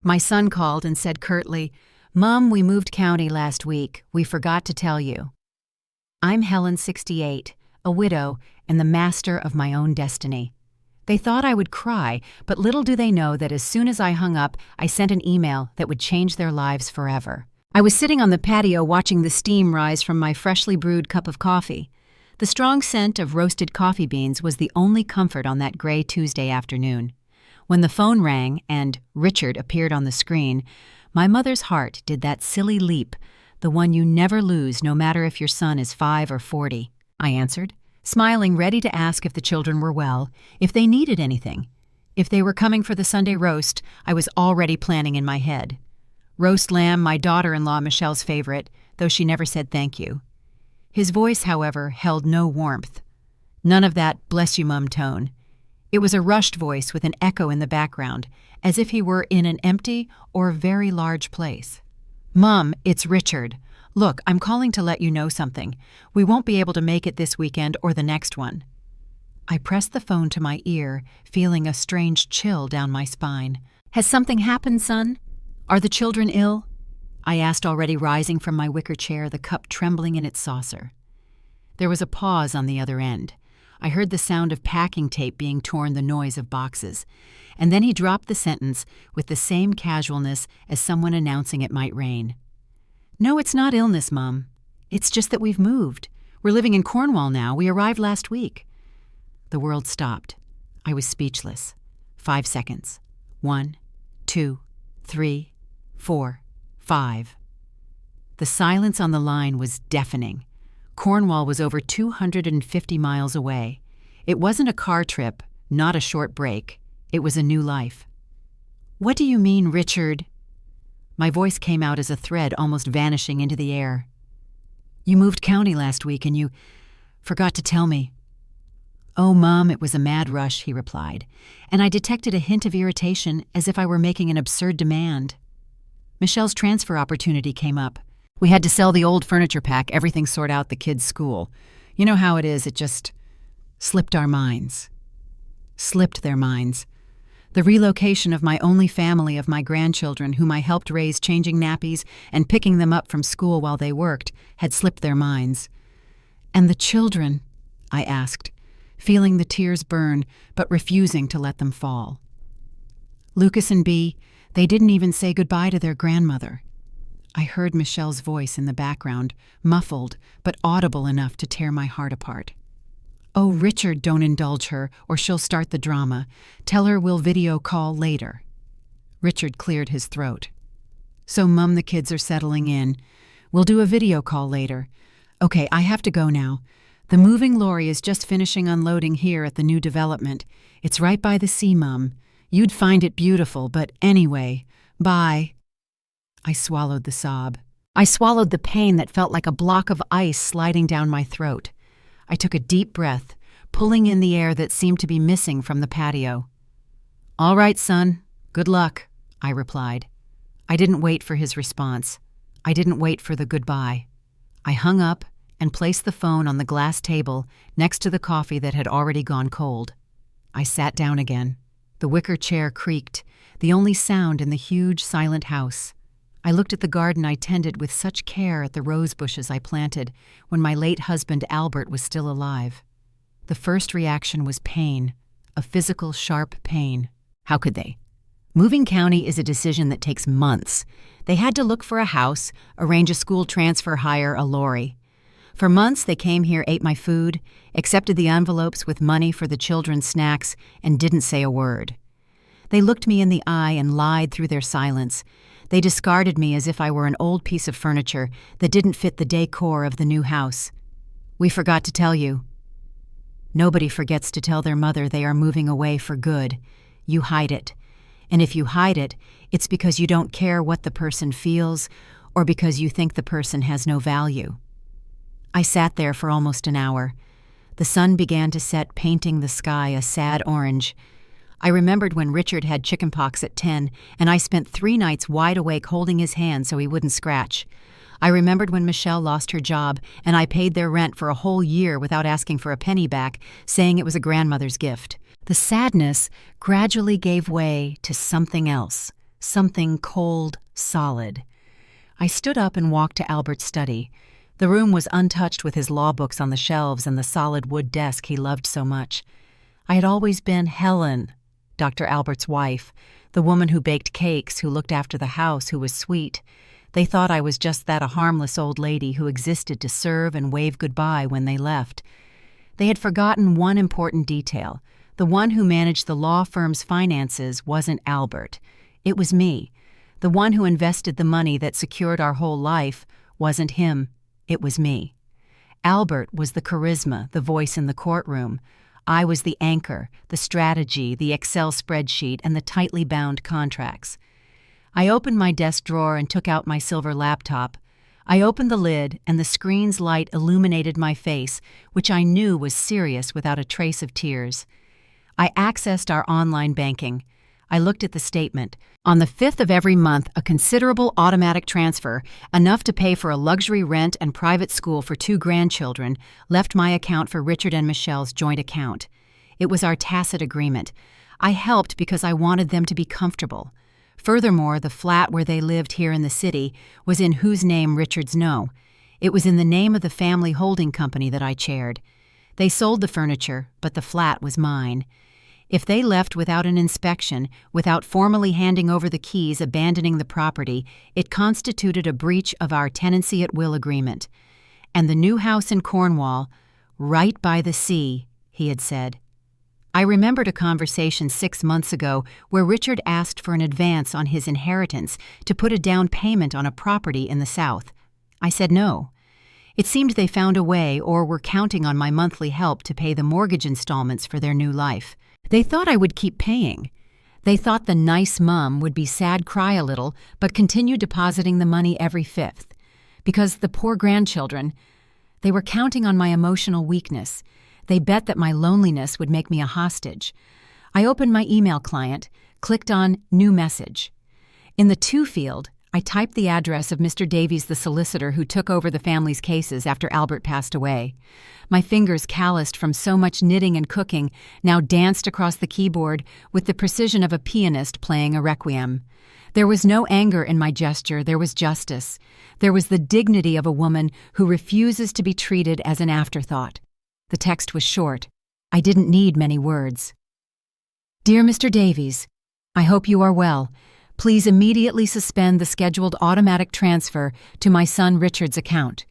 My son called and said curtly, "Mom, we moved county last week. We forgot to tell you." I'm Helen, 68, a widow and the master of my own destiny. They thought I would cry, but little do they know that as soon as I hung up, I sent an email that would change their lives forever. I was sitting on the patio watching the steam rise from my freshly brewed cup of coffee. The strong scent of roasted coffee beans was the only comfort on that gray Tuesday afternoon. When the phone rang and Richard appeared on the screen, my mother's heart did that silly leap, the one you never lose no matter if your son is 5 or 40. I answered, smiling, ready to ask if the children were well, if they needed anything. If they were coming for the Sunday roast, I was already planning in my head. Roast lamb, my daughter-in-law Michelle's favorite, though she never said thank you. His voice, however, held no warmth. None of that "bless you, Mum" tone. It was a rushed voice with an echo in the background, as if he were in an empty or very large place. "Mum, it's Richard. Look, I'm calling to let you know something. We won't be able to make it this weekend or the next one." I pressed the phone to my ear, feeling a strange chill down my spine. "Has something happened, son? Are the children ill?" I asked, already rising from my wicker chair, the cup trembling in its saucer. There was a pause on the other end. I heard the sound of packing tape being torn, the noise of boxes. And then he dropped the sentence with the same casualness as someone announcing it might rain. "No, it's not illness, Mum. It's just that we've moved. We're living in Cornwall now. We arrived last week." The world stopped. I was speechless. 5 seconds. 1, 2, 3, 4, 5. The silence on the line was deafening. Cornwall was over 250 miles away. It wasn't a car trip, not a short break. It was a new life. "What do you mean, Richard?" My voice came out as a thread almost vanishing into the air. "You moved county last week and you forgot to tell me." "Oh, Mom, it was a mad rush," he replied, and I detected a hint of irritation, as if I were making an absurd demand. Michelle's transfer opportunity came up. We had to sell the old furniture, pack everything, sort out the kids' school. You know how it is, it just slipped our minds. Slipped their minds. The relocation of my only family of my grandchildren, whom I helped raise, changing nappies and picking them up from school while they worked, had slipped their minds. "And the children?" I asked, feeling the tears burn, but refusing to let them fall. "Lucas and Bea, they didn't even say goodbye to their grandmother." I heard Michelle's voice in the background, muffled but audible enough to tear my heart apart. "Oh, Richard, don't indulge her, or she'll start the drama. Tell her we'll video call later." Richard cleared his throat. "So, Mum, the kids are settling in. We'll do a video call later. Okay, I have to go now. The moving lorry is just finishing unloading here at the new development. It's right by the sea, Mum. You'd find it beautiful, but anyway, bye." I swallowed the sob. I swallowed the pain that felt like a block of ice sliding down my throat. I took a deep breath, pulling in the air that seemed to be missing from the patio. "All right, son. Good luck," I replied. I didn't wait for his response. I didn't wait for the goodbye. I hung up and placed the phone on the glass table next to the coffee that had already gone cold. I sat down again. The wicker chair creaked, the only sound in the huge, silent house. I looked at the garden I tended with such care, at the rose bushes I planted when my late husband Albert was still alive. The first reaction was pain, a physical, sharp pain. How could they? Moving county is a decision that takes months. They had to look for a house, arrange a school transfer, hire a lorry. For months they came here, ate my food, accepted the envelopes with money for the children's snacks, and didn't say a word. They looked me in the eye and lied through their silence. They discarded me as if I were an old piece of furniture that didn't fit the decor of the new house. "We forgot to tell you." Nobody forgets to tell their mother they are moving away for good. You hide it. And if you hide it, it's because you don't care what the person feels or because you think the person has no value. I sat there for almost an hour. The sun began to set, painting the sky a sad orange. I remembered when Richard had chickenpox at 10, and I spent 3 nights wide awake holding his hand so he wouldn't scratch. I remembered when Michelle lost her job, and I paid their rent for a whole year without asking for a penny back, saying it was a grandmother's gift. The sadness gradually gave way to something else, something cold, solid. I stood up and walked to Albert's study. The room was untouched with his law books on the shelves and the solid wood desk he loved so much. I had always been Helen, Dr. Albert's wife, the woman who baked cakes, who looked after the house, who was sweet. They thought I was just that, a harmless old lady who existed to serve and wave goodbye when they left. They had forgotten one important detail. The one who managed the law firm's finances wasn't Albert. It was me. The one who invested the money that secured our whole life wasn't him. It was me. Albert was the charisma, the voice in the courtroom. I was the anchor, the strategy, the Excel spreadsheet, and the tightly bound contracts. I opened my desk drawer and took out my silver laptop. I opened the lid, and the screen's light illuminated my face, which I knew was serious without a trace of tears. I accessed our online banking. I looked at the statement. On the 5th of every month, a considerable automatic transfer, enough to pay for a luxury rent and private school for 2 grandchildren, left my account for Richard and Michelle's joint account. It was our tacit agreement. I helped because I wanted them to be comfortable. Furthermore, the flat where they lived here in the city was in whose name Richards know. It was in the name of the family holding company that I chaired. They sold the furniture, but the flat was mine. If they left without an inspection, without formally handing over the keys, abandoning the property, it constituted a breach of our tenancy at will agreement. And the new house in Cornwall, right by the sea, he had said. I remembered a conversation 6 months ago where Richard asked for an advance on his inheritance to put a down payment on a property in the South. I said no. It seemed they found a way, or were counting on my monthly help to pay the mortgage installments for their new life. They thought I would keep paying. They thought the nice mom would be sad, cry a little, but continue depositing the money every 5th. Because the poor grandchildren, they were counting on my emotional weakness. They bet that my loneliness would make me a hostage. I opened my email client, clicked on New Message. In the To field, I typed the address of Mr. Davies, the solicitor who took over the family's cases after Albert passed away. My fingers, calloused from so much knitting and cooking, now danced across the keyboard with the precision of a pianist playing a requiem. There was no anger in my gesture, there was justice. There was the dignity of a woman who refuses to be treated as an afterthought. The text was short. I didn't need many words. Dear Mr. Davies, I hope you are well. Please immediately suspend the scheduled automatic transfer to my son Richard's account.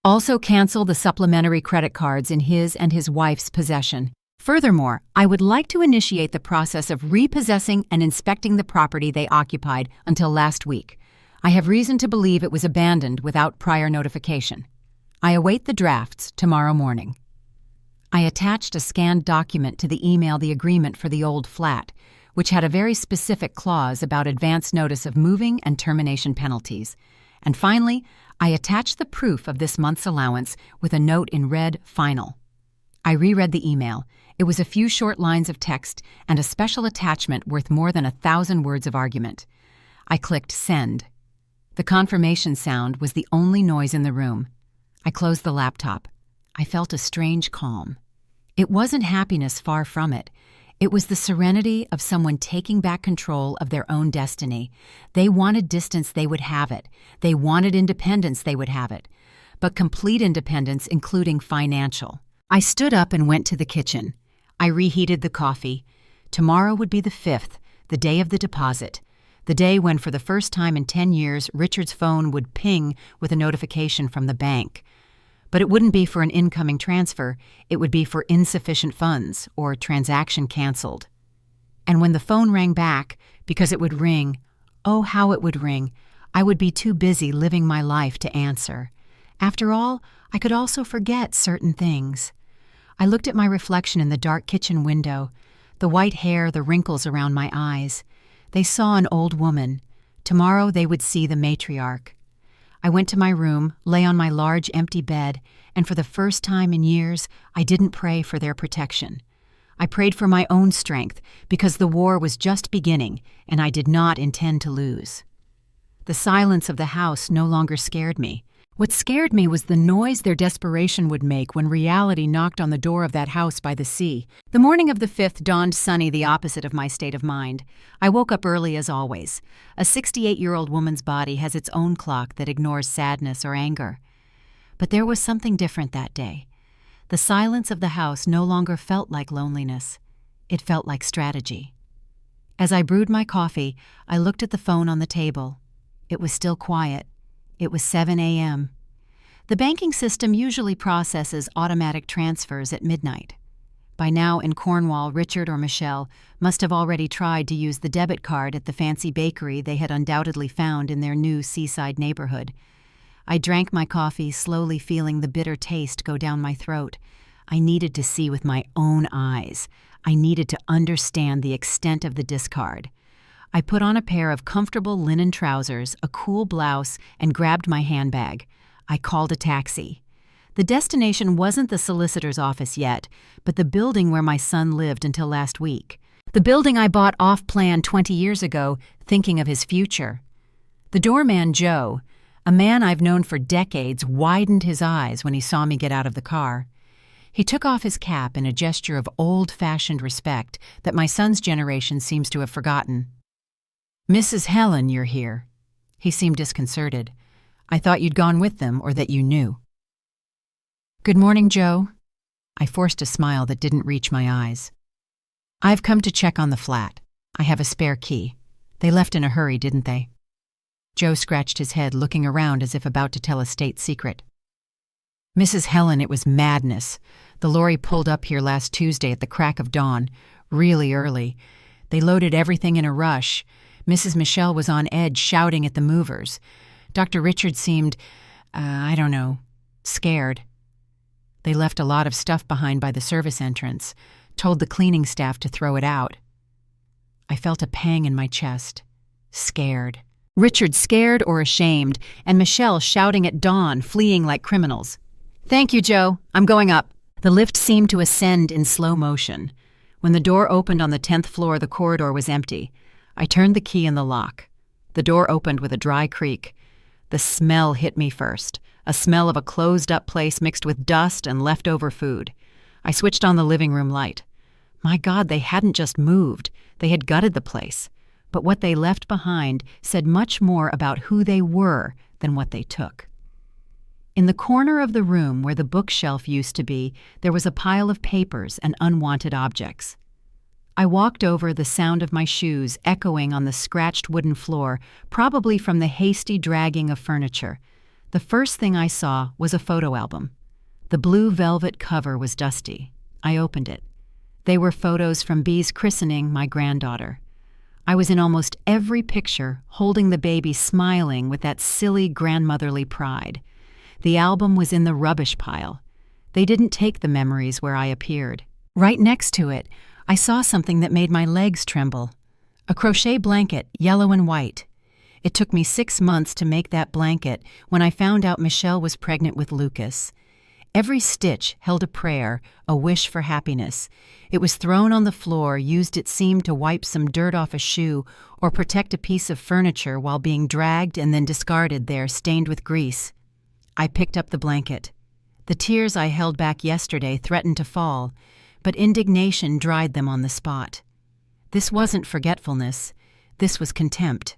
Also cancel the supplementary credit cards in his and his wife's possession. Furthermore, I would like to initiate the process of repossessing and inspecting the property they occupied until last week. I have reason to believe it was abandoned without prior notification. I await the drafts tomorrow morning. I attached a scanned document to the email, the agreement for the old flat, which had a very specific clause about advance notice of moving and termination penalties. And finally, I attached the proof of this month's allowance with a note in red, final. I reread the email. It was a few short lines of text and a special attachment worth more than 1,000 words of argument. I clicked send. The confirmation sound was the only noise in the room. I closed the laptop. I felt a strange calm. It wasn't happiness, far from it. It was the serenity of someone taking back control of their own destiny. They wanted distance, they would have it. They wanted independence, they would have it. But complete independence, including financial. I stood up and went to the kitchen. I reheated the coffee. Tomorrow would be the 5th, the day of the deposit. The day when, for the first time in 10 years, Richard's phone would ping with a notification from the bank. But it wouldn't be for an incoming transfer, it would be for insufficient funds or transaction canceled. And when the phone rang back, because it would ring, oh, how it would ring, I would be too busy living my life to answer. After all, I could also forget certain things. I looked at my reflection in the dark kitchen window, the white hair, the wrinkles around my eyes. They saw an old woman. Tomorrow they would see the matriarch. I went to my room, lay on my large empty bed, and for the first time in years, I didn't pray for their protection. I prayed for my own strength because the war was just beginning and I did not intend to lose. The silence of the house no longer scared me. What scared me was the noise their desperation would make when reality knocked on the door of that house by the sea. The morning of the 5th dawned sunny, the opposite of my state of mind. I woke up early as always. A 68-year-old woman's body has its own clock that ignores sadness or anger. But there was something different that day. The silence of the house no longer felt like loneliness. It felt like strategy. As I brewed my coffee, I looked at the phone on the table. It was still quiet. It was 7 a.m. The banking system usually processes automatic transfers at midnight. By now in Cornwall, Richard or Michelle must have already tried to use the debit card at the fancy bakery they had undoubtedly found in their new seaside neighborhood. I drank my coffee, slowly feeling the bitter taste go down my throat. I needed to see with my own eyes. I needed to understand the extent of the discard. I put on a pair of comfortable linen trousers, a cool blouse, and grabbed my handbag. I called a taxi. The destination wasn't the solicitor's office yet, but the building where my son lived until last week. The building I bought off-plan 20 years ago, thinking of his future. The doorman, Joe, a man I've known for decades, widened his eyes when he saw me get out of the car. He took off his cap in a gesture of old-fashioned respect that my son's generation seems to have forgotten. "Mrs. Helen, you're here." He seemed disconcerted. "I thought you'd gone with them or that you knew." "Good morning, Joe." I forced a smile that didn't reach my eyes. "I've come to check on the flat. I have a spare key. They left in a hurry, didn't they?" Joe scratched his head, looking around as if about to tell a state secret. "Mrs. Helen, it was madness. The lorry pulled up here last Tuesday at the crack of dawn, really early. They loaded everything in a rush. Mrs. Michelle was on edge, shouting at the movers. Dr. Richard seemed, scared. They left a lot of stuff behind by the service entrance, told the cleaning staff to throw it out." I felt a pang in my chest. Scared. Richard scared or ashamed, and Michelle shouting at dawn, fleeing like criminals. "Thank you, Joe. I'm going up." The lift seemed to ascend in slow motion. When the door opened on the 10th floor, the corridor was empty. I turned the key in the lock. The door opened with a dry creak. The smell hit me first, a smell of a closed-up place mixed with dust and leftover food. I switched on the living room light. My God, they hadn't just moved. They had gutted the place. But what they left behind said much more about who they were than what they took. In the corner of the room where the bookshelf used to be, there was a pile of papers and unwanted objects. I walked over, the sound of my shoes echoing on the scratched wooden floor, probably from the hasty dragging of furniture. The first thing I saw was a photo album. The blue velvet cover was dusty. I opened it. They were photos from Bee's christening my granddaughter. I was in almost every picture, holding the baby, smiling with that silly grandmotherly pride. The album was in the rubbish pile. They didn't take the memories where I appeared. Right next to it, I saw something that made my legs tremble. A crochet blanket, yellow and white. It took me 6 months to make that blanket when I found out Michelle was pregnant with Lucas. Every stitch held a prayer, a wish for happiness. It was thrown on the floor, used it seemed to wipe some dirt off a shoe or protect a piece of furniture while being dragged and then discarded there, stained with grease. I picked up the blanket. The tears I held back yesterday threatened to fall, but indignation dried them on the spot. This wasn't forgetfulness. This was contempt.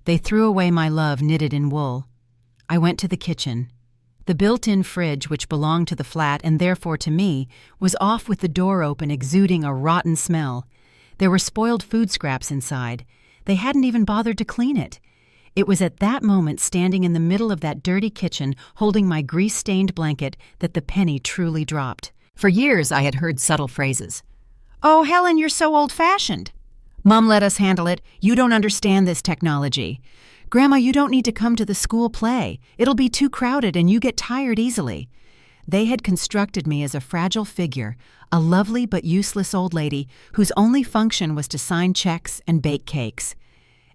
They threw away my love knitted in wool. I went to the kitchen. The built-in fridge, which belonged to the flat and therefore to me, was off with the door open, exuding a rotten smell. There were spoiled food scraps inside. They hadn't even bothered to clean it. It was at that moment, standing in the middle of that dirty kitchen, holding my grease-stained blanket, that the penny truly dropped. For years I had heard subtle phrases. "Oh, Helen, you're so old-fashioned." "Mom, let us handle it. You don't understand this technology." "Grandma, you don't need to come to the school play. It'll be too crowded and you get tired easily." They had constructed me as a fragile figure, a lovely but useless old lady whose only function was to sign checks and bake cakes.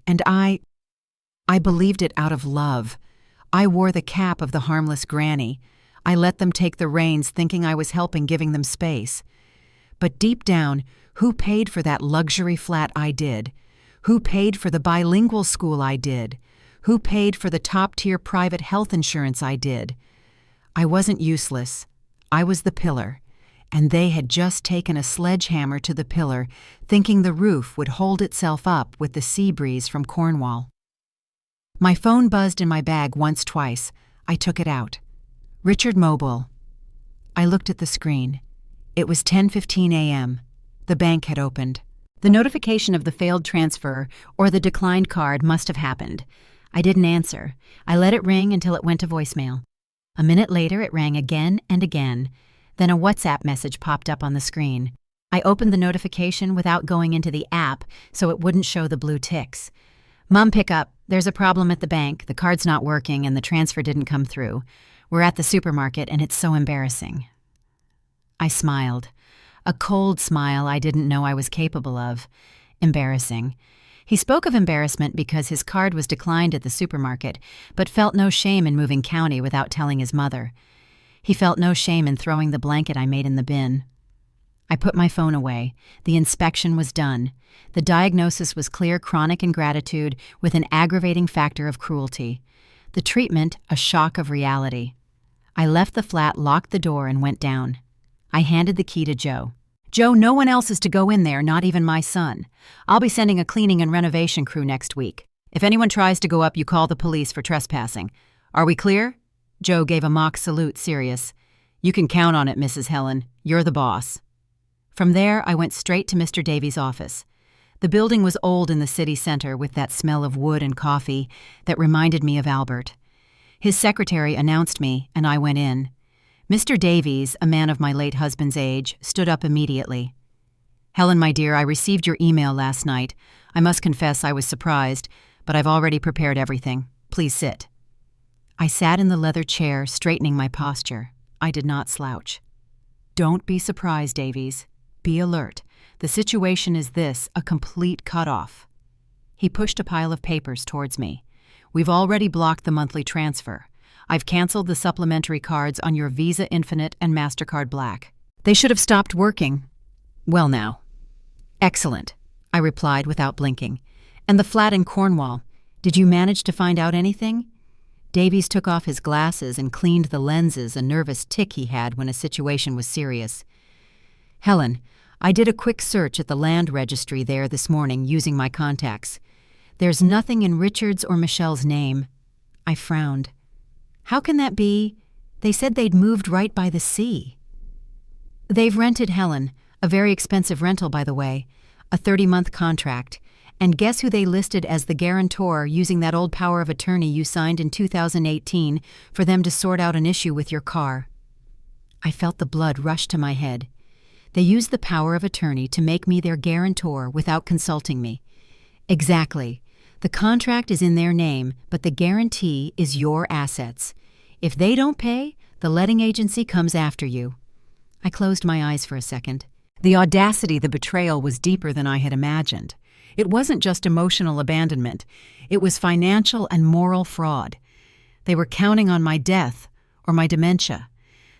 And I believed it out of love. I wore the cap of the harmless granny. I let them take the reins, thinking I was helping, giving them space. But deep down, who paid for that luxury flat I did? Who paid for the bilingual school I did? Who paid for the top-tier private health insurance I did? I wasn't useless. I was the pillar, and they had just taken a sledgehammer to the pillar, thinking the roof would hold itself up with the sea breeze from Cornwall. My phone buzzed in my bag twice. I took it out. Richard Mobile. I looked at the screen. It was 10:15 a.m. The bank had opened. The notification of the failed transfer or the declined card must have happened. I didn't answer. I let it ring until it went to voicemail. A minute later, it rang again and again. Then a WhatsApp message popped up on the screen. I opened the notification without going into the app so it wouldn't show the blue ticks. Mom, pick up. There's a problem at the bank. The card's not working and the transfer didn't come through. We're at the supermarket and it's so embarrassing. I smiled. A cold smile I didn't know I was capable of. Embarrassing. He spoke of embarrassment because his card was declined at the supermarket, but felt no shame in moving county without telling his mother. He felt no shame in throwing the blanket I made in the bin. I put my phone away. The inspection was done. The diagnosis was clear chronic ingratitude with an aggravating factor of cruelty. The treatment, a shock of reality. I left the flat, locked the door, and went down. I handed the key to Joe. Joe, no one else is to go in there, not even my son. I'll be sending a cleaning and renovation crew next week. If anyone tries to go up, you call the police for trespassing. Are we clear? Joe gave a mock salute, serious. You can count on it, Mrs. Helen. You're the boss. From there, I went straight to Mr. Davies' office. The building was old in the city center with that smell of wood and coffee that reminded me of Albert. His secretary announced me, and I went in. Mr. Davies, a man of my late husband's age, stood up immediately. Helen, my dear, I received your email last night. I must confess I was surprised, but I've already prepared everything. Please sit. I sat in the leather chair, straightening my posture. I did not slouch. Don't be surprised, Davies. Be alert. The situation is this, a complete cutoff. He pushed a pile of papers towards me. We've already blocked the monthly transfer. I've canceled the supplementary cards on your Visa Infinite and MasterCard Black. They should have stopped working. Well now. Excellent, I replied without blinking. And the flat in Cornwall, did you manage to find out anything? Davies took off his glasses and cleaned the lenses, a nervous tic he had when a situation was serious. Helen, I did a quick search at the land registry there this morning using my contacts. There's nothing in Richard's or Michelle's name. I frowned. How can that be? They said they'd moved right by the sea. They've rented Helen, a very expensive rental, by the way, a 30-month contract. And guess who they listed as the guarantor using that old power of attorney you signed in 2018 for them to sort out an issue with your car? I felt the blood rush to my head. They used the power of attorney to make me their guarantor without consulting me. Exactly. The contract is in their name, but the guarantee is your assets. If they don't pay, the letting agency comes after you. I closed my eyes for a second. The audacity, the betrayal was deeper than I had imagined. It wasn't just emotional abandonment. It was financial and moral fraud. They were counting on my death or my dementia.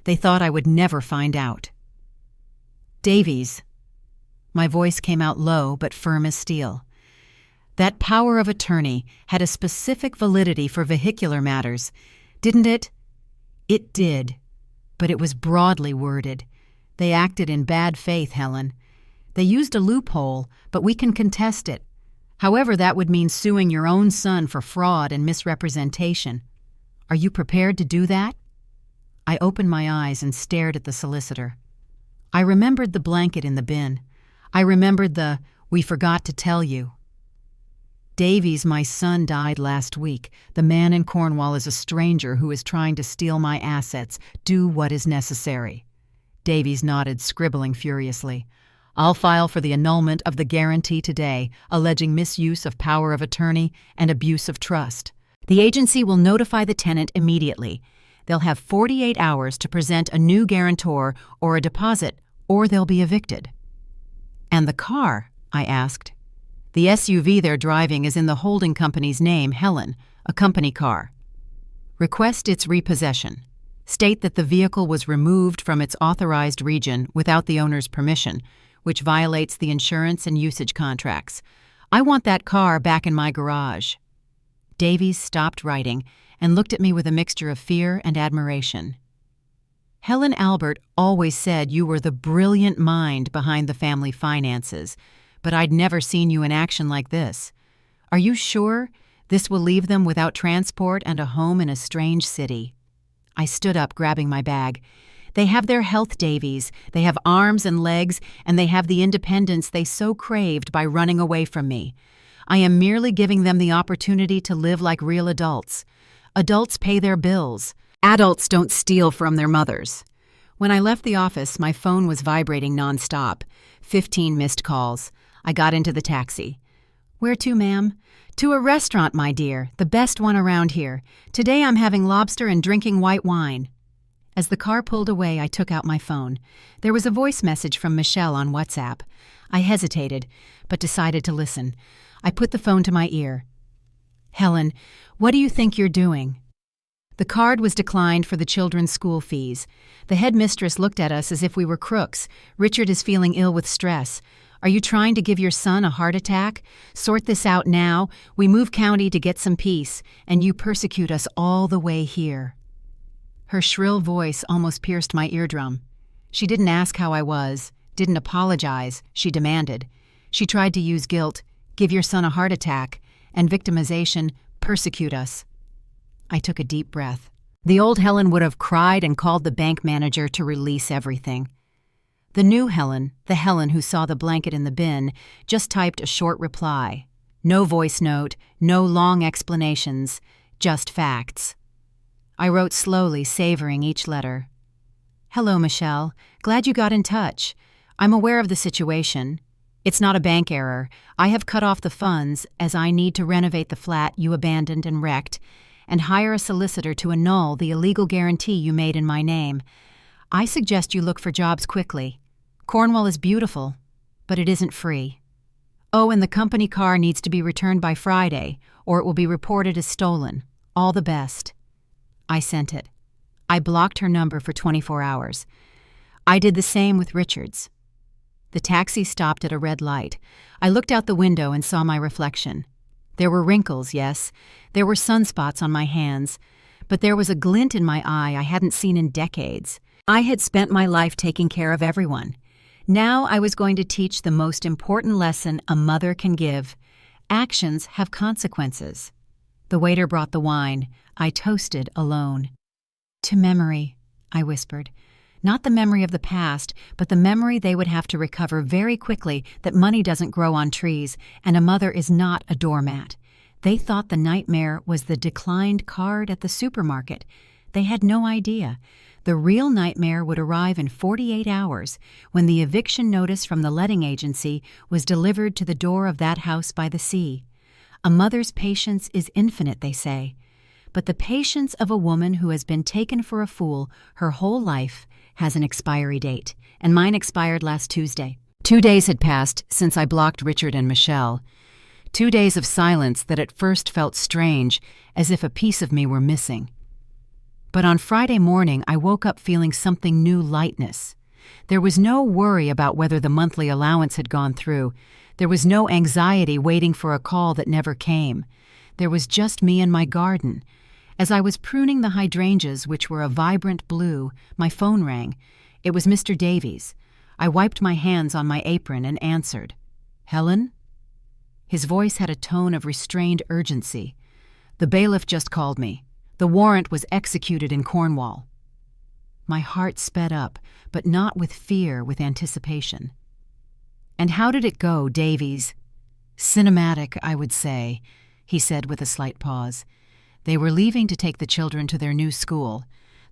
They thought I would never find out. Davies. My voice came out low but firm as steel. That power of attorney had a specific validity for vehicular matters, didn't it? It did, but it was broadly worded. They acted in bad faith, Helen. They used a loophole, but we can contest it. However, that would mean suing your own son for fraud and misrepresentation. Are you prepared to do that? I opened my eyes and stared at the solicitor. I remembered the blanket in the bin. I remembered the, "We forgot to tell you." Davies, my son, died last week. The man in Cornwall is a stranger who is trying to steal my assets. Do what is necessary. Davies nodded, scribbling furiously. I'll file for the annulment of the guarantee today, alleging misuse of power of attorney and abuse of trust. The agency will notify the tenant immediately. They'll have 48 hours to present a new guarantor or a deposit, or they'll be evicted. And the car? I asked. The SUV they're driving is in the holding company's name, Helen, a company car. Request its repossession. State that the vehicle was removed from its authorized region without the owner's permission, which violates the insurance and usage contracts. I want that car back in my garage. Davies stopped writing and looked at me with a mixture of fear and admiration. Helen Albert always said you were the brilliant mind behind the family finances, but I'd never seen you in action like this. Are you sure this will leave them without transport and a home in a strange city? I stood up, grabbing my bag. They have their health, Davies. They have arms and legs, and they have the independence they so craved by running away from me. I am merely giving them the opportunity to live like real adults. Adults pay their bills. Adults don't steal from their mothers. When I left the office, my phone was vibrating nonstop. 15 missed calls. I got into the taxi. Where to, ma'am? To a restaurant, my dear, the best one around here. Today I'm having lobster and drinking white wine. As the car pulled away, I took out my phone. There was a voice message from Michelle on WhatsApp. I hesitated, but decided to listen. I put the phone to my ear. Helen, what do you think you're doing? The card was declined for the children's school fees. The headmistress looked at us as if we were crooks. Richard is feeling ill with stress. Are you trying to give your son a heart attack? Sort this out now. We move county to get some peace, and you persecute us all the way here. Her shrill voice almost pierced my eardrum. She didn't ask how I was, didn't apologize, she demanded. She tried to use guilt, give your son a heart attack, and victimization, persecute us. I took a deep breath. The old Helen would have cried and called the bank manager to release everything. The new Helen, the Helen who saw the blanket in the bin, just typed a short reply. No voice note, no long explanations, just facts. I wrote slowly, savoring each letter. Hello, Michelle. Glad you got in touch. I'm aware of the situation. It's not a bank error. I have cut off the funds as I need to renovate the flat you abandoned and wrecked and hire a solicitor to annul the illegal guarantee you made in my name. I suggest you look for jobs quickly. Cornwall is beautiful, but it isn't free. Oh, and the company car needs to be returned by Friday, or it will be reported as stolen. All the best. I sent it. I blocked her number for 24 hours. I did the same with Richard's. The taxi stopped at a red light. I looked out the window and saw my reflection. There were wrinkles, yes. There were sunspots on my hands. But there was a glint in my eye I hadn't seen in decades. I had spent my life taking care of everyone. Now I was going to teach the most important lesson a mother can give. Actions have consequences. The waiter brought the wine. I toasted alone. To memory, I whispered. Not the memory of the past, but the memory they would have to recover very quickly that money doesn't grow on trees and a mother is not a doormat. They thought the nightmare was the declined card at the supermarket. They had no idea. The real nightmare would arrive in 48 hours when the eviction notice from the letting agency was delivered to the door of that house by the sea. A mother's patience is infinite, they say. But the patience of a woman who has been taken for a fool her whole life has an expiry date, and mine expired last Tuesday. 2 days had passed since I blocked Richard and Michelle. 2 days of silence that at first felt strange, as if a piece of me were missing. But on Friday morning, I woke up feeling something new lightness. There was no worry about whether the monthly allowance had gone through. There was no anxiety waiting for a call that never came. There was just me and my garden. As I was pruning the hydrangeas, which were a vibrant blue, my phone rang. It was Mr. Davies. I wiped my hands on my apron and answered. Helen? His voice had a tone of restrained urgency. The bailiff just called me. The warrant was executed in Cornwall. My heart sped up, but not with fear, with anticipation. And how did it go, Davies? Cinematic, I would say, he said with a slight pause. They were leaving to take the children to their new school.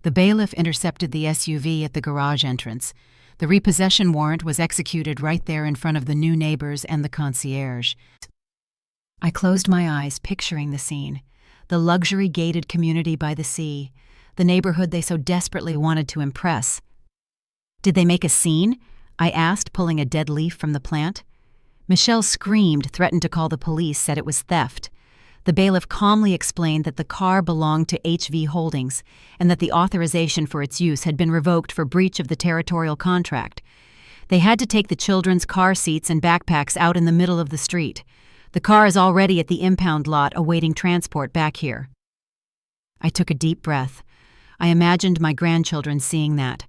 The bailiff intercepted the SUV at the garage entrance. The repossession warrant was executed right there in front of the new neighbors and the concierge. I closed my eyes, picturing the scene. The luxury-gated community by the sea, the neighborhood they so desperately wanted to impress. Did they make a scene? I asked, pulling a dead leaf from the plant. Michelle screamed, threatened to call the police, said it was theft. The bailiff calmly explained that the car belonged to HV Holdings and that the authorization for its use had been revoked for breach of the territorial contract. They had to take the children's car seats and backpacks out in the middle of the street. The car is already at the impound lot awaiting transport back here." I took a deep breath. I imagined my grandchildren seeing that.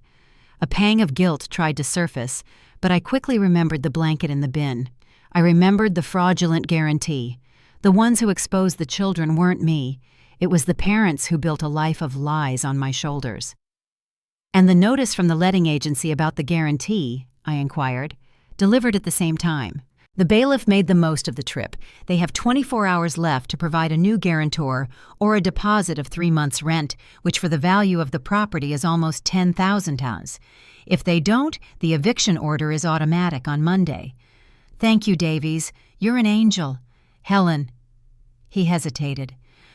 A pang of guilt tried to surface, but I quickly remembered the blanket in the bin. I remembered the fraudulent guarantee. The ones who exposed the children weren't me. It was the parents who built a life of lies on my shoulders. "And the notice from the letting agency about the guarantee," I inquired, "delivered at the same time." The bailiff made the most of the trip. They have 24 hours left to provide a new guarantor or a deposit of 3 months' rent, which for the value of the property is almost $10,000. If they don't, the eviction order is automatic on Monday. "Thank you, Davies. You're an angel. Helen." He hesitated.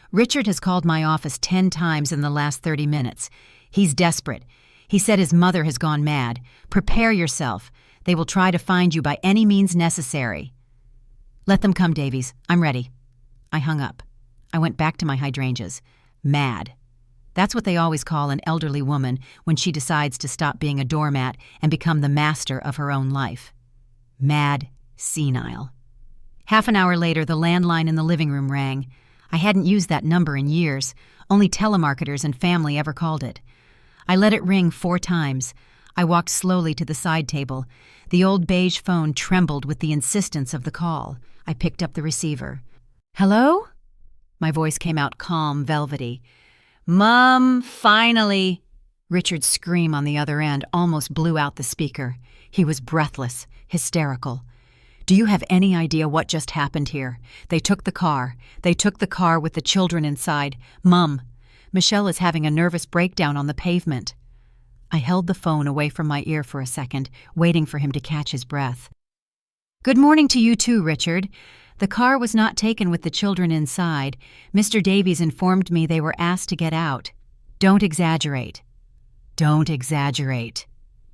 "Richard has called my office 10 times in the last 30 minutes. He's desperate. He said his mother has gone mad. Prepare yourself. They will try to find you by any means necessary." "Let them come, Davies. I'm ready." I hung up. I went back to my hydrangeas. Mad. That's what they always call an elderly woman when she decides to stop being a doormat and become the master of her own life. Mad, senile. Half an hour later, the landline in the living room rang. I hadn't used that number in years. Only telemarketers and family ever called it. I let it ring 4 times. I walked slowly to the side table. The old beige phone trembled with the insistence of the call. I picked up the receiver. "Hello?" My voice came out calm, velvety. "Mom, finally!" Richard's scream on the other end almost blew out the speaker. He was breathless, hysterical. "Do you have any idea what just happened here? They took the car. They took the car with the children inside. Mom, Michelle is having a nervous breakdown on the pavement." I held the phone away from my ear for a second, waiting for him to catch his breath. "Good morning to you too, Richard. The car was not taken with the children inside. Mr. Davies informed me they were asked to get out. Don't exaggerate." "Don't exaggerate."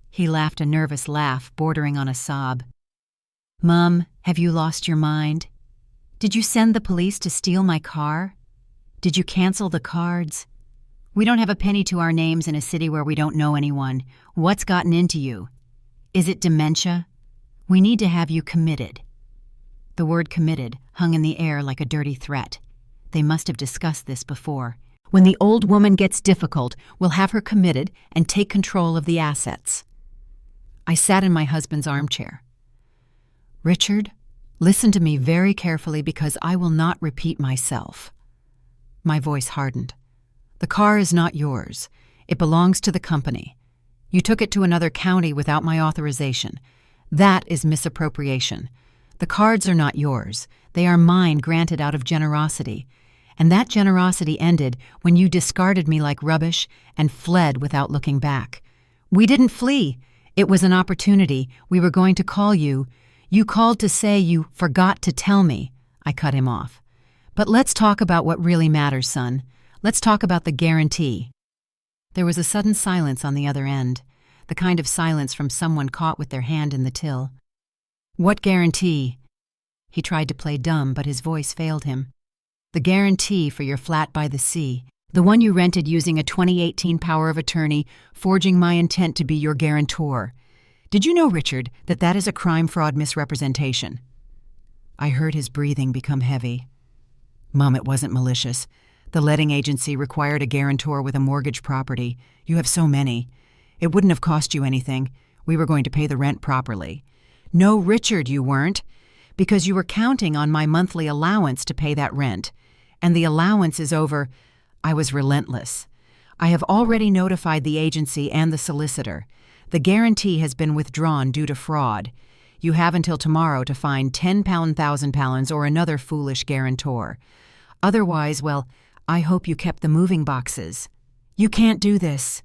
He laughed a nervous laugh, bordering on a sob. "Mom, have you lost your mind? Did you send the police to steal my car? Did you cancel the cards? We don't have a penny to our names in a city where we don't know anyone. What's gotten into you? Is it dementia? We need to have you committed." The word committed hung in the air like a dirty threat. They must have discussed this before. When the old woman gets difficult, we'll have her committed and take control of the assets. I sat in my husband's armchair. "Richard, listen to me very carefully because I will not repeat myself." My voice hardened. "The car is not yours. It belongs to the company. You took it to another county without my authorization. That is misappropriation. The cards are not yours. They are mine, granted out of generosity. And that generosity ended when you discarded me like rubbish and fled without looking back. We didn't flee. It was an opportunity. We were going to call you. You called to say you forgot to tell me." I cut him off. "But let's talk about what really matters, son. Let's talk about the guarantee." There was a sudden silence on the other end, the kind of silence from someone caught with their hand in the till. "What guarantee?" He tried to play dumb, but his voice failed him. "The guarantee for your flat by the sea, the one you rented using a 2018 power of attorney, forging my intent to be your guarantor. Did you know, Richard, that that is a crime, fraud, misrepresentation?" I heard his breathing become heavy. "Mom, it wasn't malicious. The letting agency required a guarantor with a mortgage property. You have so many. It wouldn't have cost you anything. We were going to pay the rent properly." "No, Richard, you weren't. Because you were counting on my monthly allowance to pay that rent. And the allowance is over." I was relentless. "I have already notified the agency and the solicitor. The guarantee has been withdrawn due to fraud. You have until tomorrow to find £10,000 or another foolish guarantor. Otherwise, well, I hope you kept the moving boxes." "You can't do this."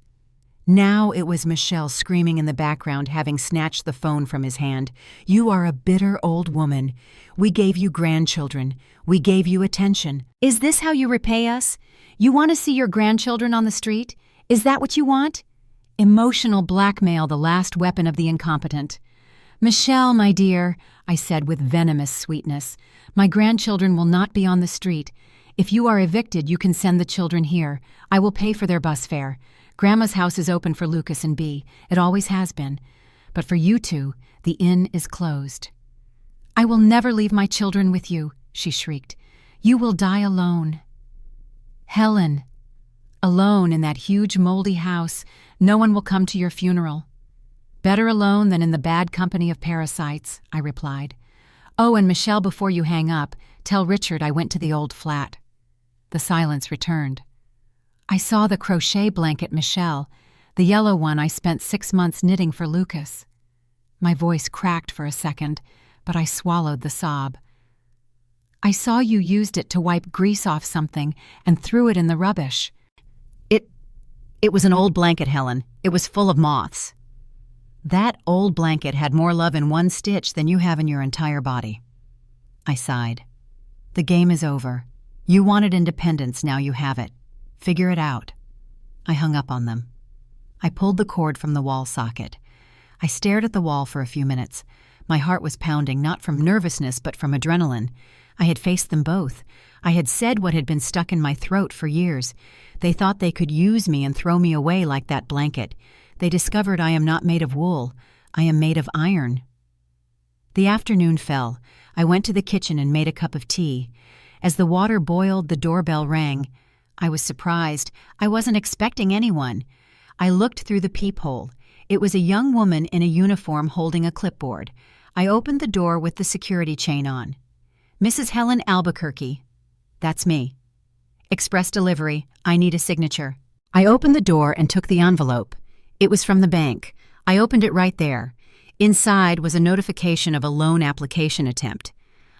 Now it was Michelle screaming in the background, having snatched the phone from his hand. "You are a bitter old woman. We gave you grandchildren. We gave you attention. Is this how you repay us? You want to see your grandchildren on the street? Is that what you want?" Emotional blackmail, the last weapon of the incompetent. "Michelle, my dear," I said with venomous sweetness, "my grandchildren will not be on the street. If you are evicted, you can send the children here. I will pay for their bus fare. Grandma's house is open for Lucas and Bea. It always has been. But for you two, the inn is closed." "I will never leave my children with you. she shrieked. "You will die alone." "Helen, alone in that huge moldy house. No one will come to your funeral." "Better alone than in the bad company of parasites," I replied. "Oh, and Michelle, before you hang up, tell Richard I went to the old flat." The silence returned. "I saw the crochet blanket, Michelle, the yellow one I spent 6 months knitting for Lucas." My voice cracked for a second, but I swallowed the sob. "I saw you used it to wipe grease off something and threw it in the rubbish." It was an old blanket, Helen. It was full of moths." "That old blanket had more love in one stitch than you have in your entire body." I sighed. "The game is over. You wanted independence, now you have it. Figure it out." I hung up on them. I pulled the cord from the wall socket. I stared at the wall for a few minutes. My heart was pounding, not from nervousness but from adrenaline. I had faced them both. I had said what had been stuck in my throat for years. They thought they could use me and throw me away like that blanket. They discovered I am not made of wool. I am made of iron. The afternoon fell. I went to the kitchen and made a cup of tea. As the water boiled, the doorbell rang. I was surprised. I wasn't expecting anyone. I looked through the peephole. It was a young woman in a uniform holding a clipboard. I opened the door with the security chain on. "Mrs. Helen Albuquerque." "That's me." "Express delivery. I need a signature." I opened the door and took the envelope. It was from the bank. I opened it right there. Inside was a notification of a loan application attempt.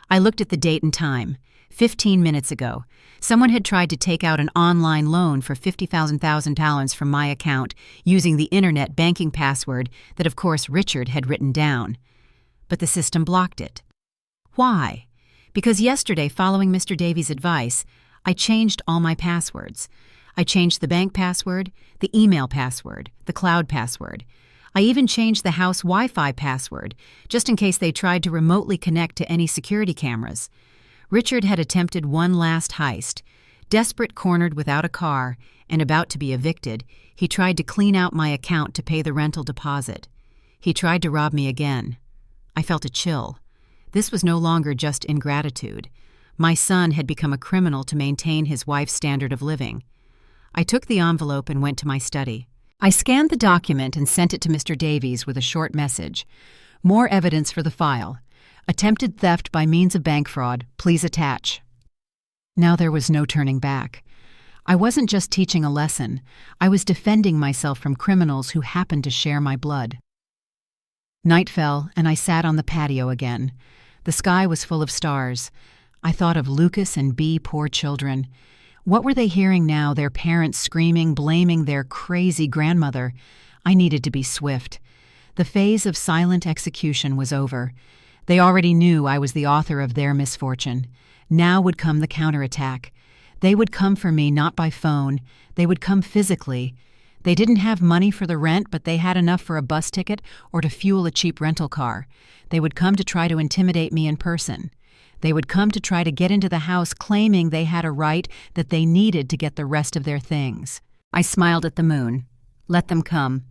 I looked at the date and time. 15 minutes ago. Someone had tried to take out an online loan for $50,000 from my account using the internet banking password that, of course, Richard had written down. But the system blocked it. Why? Because yesterday, following Mr. Davies' advice, I changed all my passwords. I changed the bank password, the email password, the cloud password. I even changed the house Wi-Fi password, just in case they tried to remotely connect to any security cameras. Richard had attempted one last heist. Desperate, cornered without a car, and about to be evicted, he tried to clean out my account to pay the rental deposit. He tried to rob me again. I felt a chill. This was no longer just ingratitude. My son had become a criminal to maintain his wife's standard of living. I took the envelope and went to my study. I scanned the document and sent it to Mr. Davies with a short message. "More evidence for the file. Attempted theft by means of bank fraud. Please attach." Now there was no turning back. I wasn't just teaching a lesson. I was defending myself from criminals who happened to share my blood. Night fell, and I sat on the patio again. The sky was full of stars. I thought of Lucas and Bea, poor children. What were they hearing now, their parents screaming, blaming their crazy grandmother? I needed to be swift. The phase of silent execution was over. They already knew I was the author of their misfortune. Now would come the counterattack. They would come for me not by phone. They would come physically. They didn't have money for the rent, but they had enough for a bus ticket or to fuel a cheap rental car. They would come to try to intimidate me in person. They would come to try to get into the house claiming they had a right that they needed to get the rest of their things. I smiled at the moon. Let them come.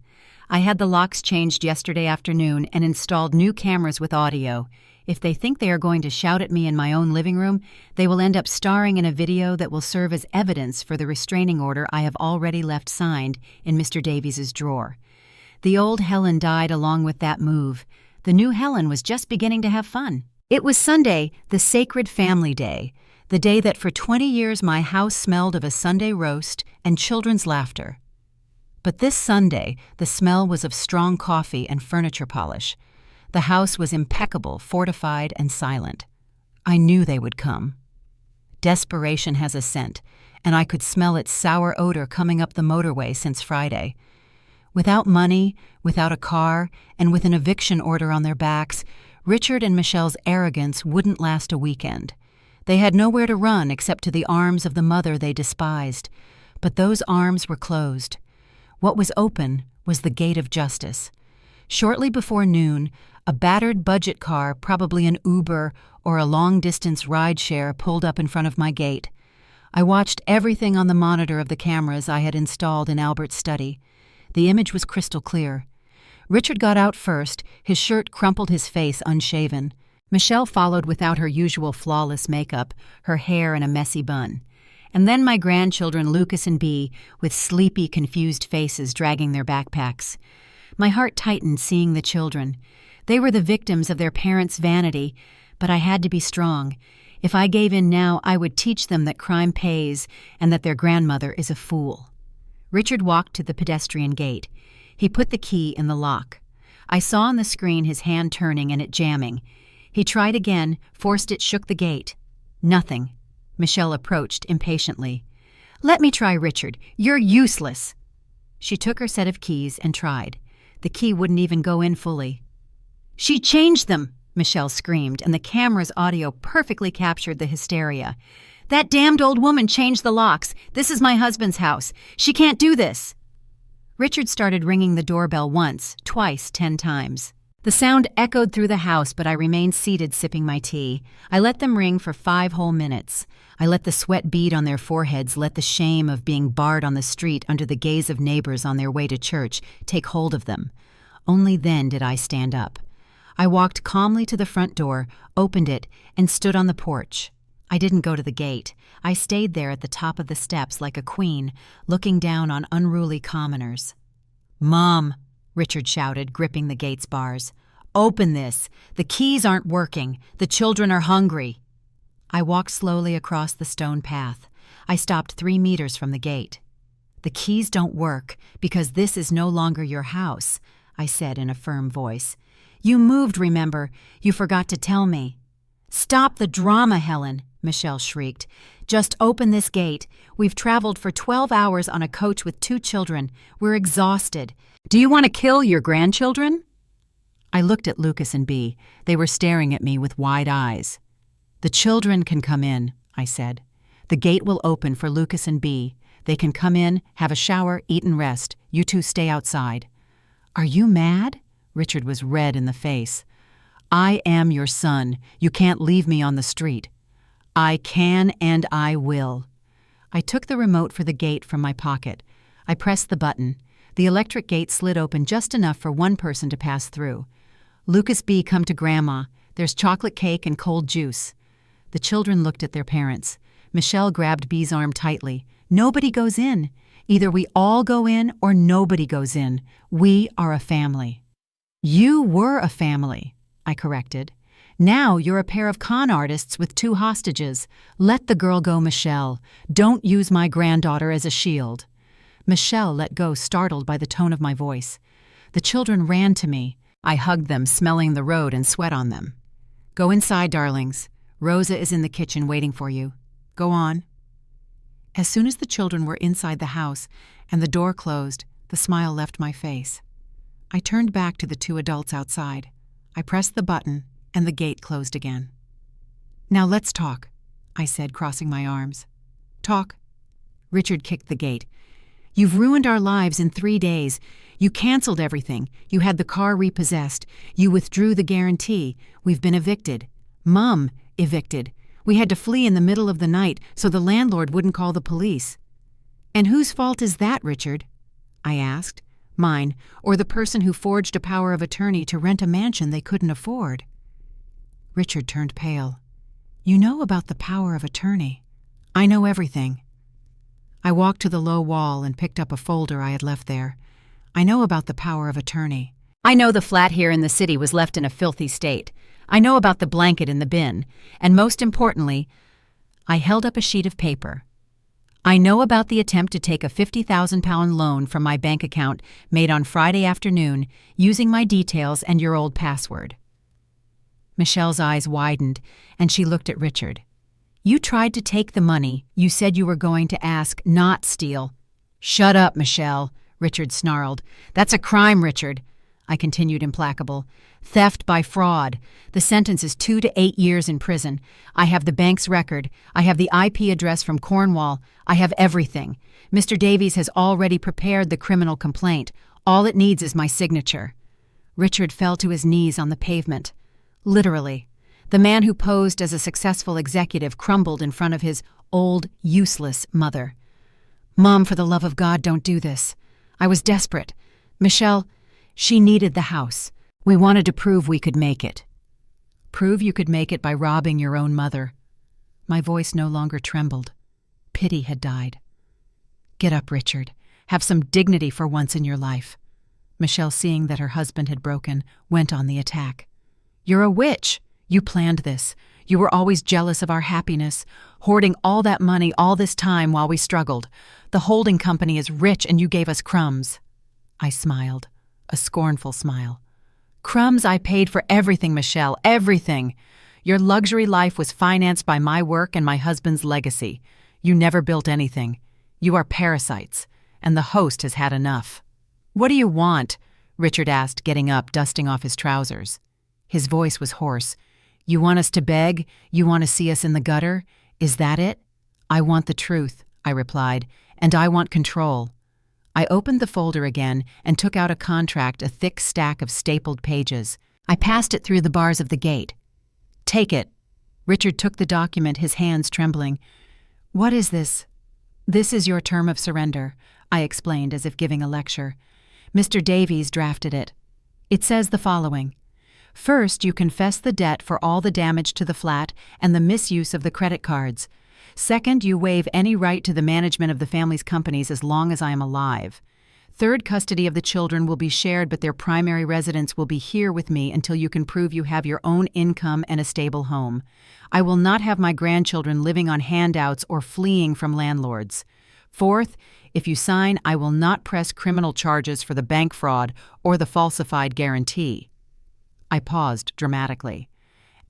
I had the locks changed yesterday afternoon and installed new cameras with audio. If they think they are going to shout at me in my own living room, they will end up starring in a video that will serve as evidence for the restraining order I have already left signed in Mr. Davies' drawer. The old Helen died along with that move. The new Helen was just beginning to have fun. It was Sunday, the sacred family day, the day that for 20 years my house smelled of a Sunday roast and children's laughter. But this Sunday, the smell was of strong coffee and furniture polish. The house was impeccable, fortified, and silent. I knew they would come. Desperation has a scent, and I could smell its sour odor coming up the motorway since Friday. Without money, without a car, and with an eviction order on their backs, Richard and Michelle's arrogance wouldn't last a weekend. They had nowhere to run except to the arms of the mother they despised. But those arms were closed. What was open was the gate of justice. Shortly before noon, a battered budget car, probably an Uber or a long-distance rideshare, pulled up in front of my gate. I watched everything on the monitor of the cameras I had installed in Albert's study. The image was crystal clear. Richard got out first, his shirt crumpled, his face unshaven. Michelle followed without her usual flawless makeup, her hair in a messy bun. And then my grandchildren Lucas and Bea, with sleepy, confused faces dragging their backpacks. My heart tightened seeing the children. They were the victims of their parents' vanity, but I had to be strong. If I gave in now, I would teach them that crime pays and that their grandmother is a fool. Richard walked to the pedestrian gate. He put the key in the lock. I saw on the screen his hand turning and it jamming. He tried again, forced it, shook the gate. Nothing. Michelle approached impatiently. "Let me try, Richard. You're useless." She took her set of keys and tried. The key wouldn't even go in fully. "She changed them!" Michelle screamed, and the camera's audio perfectly captured the hysteria. "That damned old woman changed the locks. This is my husband's house. She can't do this." Richard started ringing the doorbell once, twice, 10 times. The sound echoed through the house, but I remained seated sipping my tea. I let them ring for 5 whole minutes. I let the sweat bead on their foreheads, let the shame of being barred on the street under the gaze of neighbors on their way to church take hold of them. Only then did I stand up. I walked calmly to the front door, opened it, and stood on the porch. I didn't go to the gate. I stayed there at the top of the steps like a queen, looking down on unruly commoners. "Mom," Richard shouted, gripping the gate's bars. "Open this. The keys aren't working. The children are hungry." I walked slowly across the stone path. I stopped 3 meters from the gate. "The keys don't work because this is no longer your house," I said in a firm voice. "You moved, remember. You forgot to tell me." "Stop the drama, Helen," Michelle shrieked. "Just open this gate. We've traveled for 12 hours on a coach with 2 children. We're exhausted. Do you want to kill your grandchildren?" I looked at Lucas and Bea. They were staring at me with wide eyes. "The children can come in," I said. "The gate will open for Lucas and Bea. They can come in, have a shower, eat and rest. You two stay outside." "Are you mad?" Richard was red in the face. "I am your son. You can't leave me on the street." "I can and I will." I took the remote for the gate from my pocket. I pressed the button. The electric gate slid open just enough for one person to pass through. "Lucas B., come to Grandma. There's chocolate cake and cold juice." The children looked at their parents. Michelle grabbed B's arm tightly. "Nobody goes in. Either we all go in or nobody goes in. We are a family." "You were a family," I corrected. "Now you're a pair of con artists with 2 hostages. Let the girl go, Michelle. Don't use my granddaughter as a shield." Michelle let go, startled by the tone of my voice. The children ran to me. I hugged them, smelling the road and sweat on them. "Go inside, darlings. Rosa is in the kitchen waiting for you. Go on." As soon as the children were inside the house and the door closed, the smile left my face. I turned back to the 2 adults outside. I pressed the button, and the gate closed again. "Now let's talk," I said, crossing my arms. "Talk?" Richard kicked the gate. "You've ruined our lives in 3 days. You canceled everything. You had the car repossessed. You withdrew the guarantee. We've been evicted. Mom evicted. We had to flee in the middle of the night so the landlord wouldn't call the police." "And whose fault is that, Richard?" I asked. "Mine, or the person who forged a power of attorney to rent a mansion they couldn't afford?" Richard turned pale. "You know about the power of attorney." "I know everything." I walked to the low wall and picked up a folder I had left there. "I know about the power of attorney. I know the flat here in the city was left in a filthy state. I know about the blanket in the bin. And most importantly," I held up a sheet of paper. "I know about the attempt to take a £50,000 loan from my bank account made on Friday afternoon using my details and your old password." Michelle's eyes widened, and she looked at Richard. "You tried to take the money. You said you were going to ask, not steal." "Shut up, Michelle," Richard snarled. "That's a crime, Richard." I continued implacable. "Theft by fraud. The sentence is 2 to 8 years in prison. I have the bank's record. I have the IP address from Cornwall. I have everything. Mr. Davies has already prepared the criminal complaint. All it needs is my signature." Richard fell to his knees on the pavement. Literally. The man who posed as a successful executive crumbled in front of his old, useless mother. "Mom, for the love of God, don't do this. I was desperate. Michelle, she needed the house. We wanted to prove we could make it." Prove you could make it by robbing your own mother. My voice no longer trembled. Pity had died. Get up, Richard. Have some dignity for once in your life. Michelle, seeing that her husband had broken, went on the attack. You're a witch. You planned this. You were always jealous of our happiness, hoarding all that money all this time while we struggled. The holding company is rich and you gave us crumbs. I smiled, a scornful smile. Crumbs I paid for everything, Michelle, everything. Your luxury life was financed by my work and my husband's legacy. You never built anything. You are parasites, and the host has had enough. What do you want? Richard asked, getting up, dusting off his trousers. His voice was hoarse. You want us to beg? You want to see us in the gutter? Is that it? I want the truth, I replied, and I want control. I opened the folder again and took out a contract, a thick stack of stapled pages. I passed it through the bars of the gate. Take it. Richard took the document, his hands trembling. What is this? This is your term of surrender, I explained as if giving a lecture. Mr. Davies drafted it. It says the following. First, you confess the debt for all the damage to the flat and the misuse of the credit cards. Second, you waive any right to the management of the family's companies as long as I am alive. Third, custody of the children will be shared, but their primary residence will be here with me until you can prove you have your own income and a stable home. I will not have my grandchildren living on handouts or fleeing from landlords. Fourth, if you sign, I will not press criminal charges for the bank fraud or the falsified guarantee. I paused dramatically.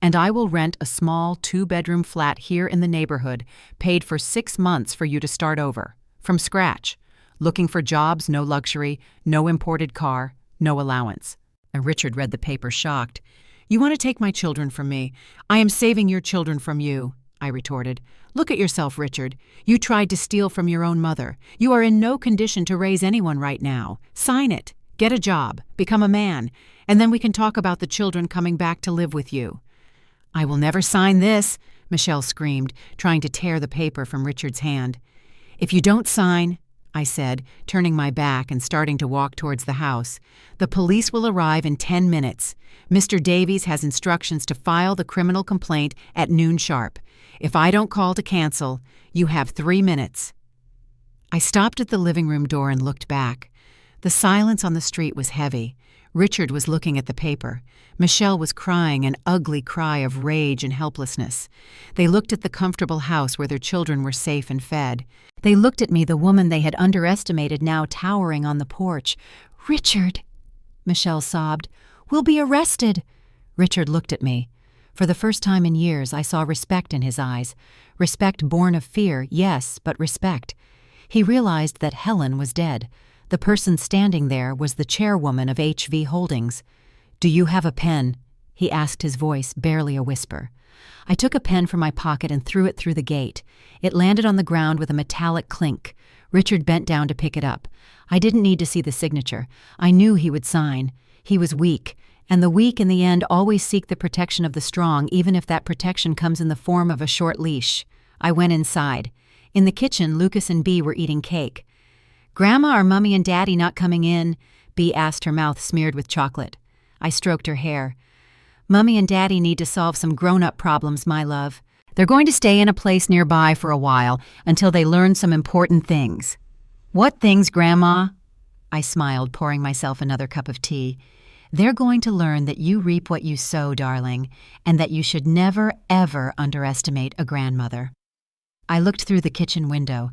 And I will rent a small 2-bedroom flat here in the neighborhood, paid for 6 months for you to start over, from scratch. Looking for jobs, no luxury, no imported car, no allowance. And Richard read the paper, shocked. You want to take my children from me? I am saving your children from you, I retorted. Look at yourself, Richard. You tried to steal from your own mother. You are in no condition to raise anyone right now. Sign it. Get a job. Become a man. And then we can talk about the children coming back to live with you. I will never sign this, Michelle screamed, trying to tear the paper from Richard's hand. If you don't sign, I said, turning my back and starting to walk towards the house, the police will arrive in 10 minutes. Mr. Davies has instructions to file the criminal complaint at noon sharp. If I don't call to cancel, you have 3 minutes. I stopped at the living room door and looked back. The silence on the street was heavy. Richard was looking at the paper. Michelle was crying an ugly cry of rage and helplessness. They looked at the comfortable house where their children were safe and fed. They looked at me, the woman they had underestimated now towering on the porch. Richard, Michelle sobbed. We'll be arrested. Richard looked at me. For the first time in years, I saw respect in his eyes. Respect born of fear, yes, but respect. He realized that Helen was dead. The person standing there was the chairwoman of HV Holdings. Do you have a pen? He asked, his voice barely a whisper. I took a pen from my pocket and threw it through the gate. It landed on the ground with a metallic clink. Richard bent down to pick it up. I didn't need to see the signature. I knew he would sign. He was weak, and the weak in the end always seek the protection of the strong, even if that protection comes in the form of a short leash. I went inside. In the kitchen, Lucas and Bea were eating cake. Grandma, are Mummy and Daddy not coming in? Bea asked, her mouth smeared with chocolate. I stroked her hair. Mummy and Daddy need to solve some grown-up problems, my love. They're going to stay in a place nearby for a while until they learn some important things. What things, Grandma? I smiled, pouring myself another cup of tea. They're going to learn that you reap what you sow, darling, and that you should never, ever underestimate a grandmother. I looked through the kitchen window.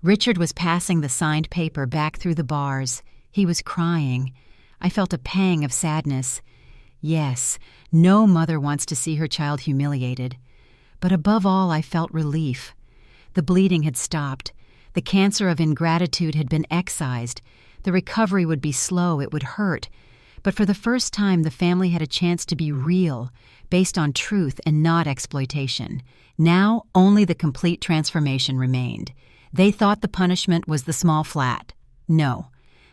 Richard was passing the signed paper back through the bars. He was crying. I felt a pang of sadness. Yes, no mother wants to see her child humiliated. But above all, I felt relief. The bleeding had stopped. The cancer of ingratitude had been excised. The recovery would be slow, it would hurt. But for the first time, the family had a chance to be real, based on truth and not exploitation. Now, only the complete transformation remained. They thought the punishment was the small flat. No.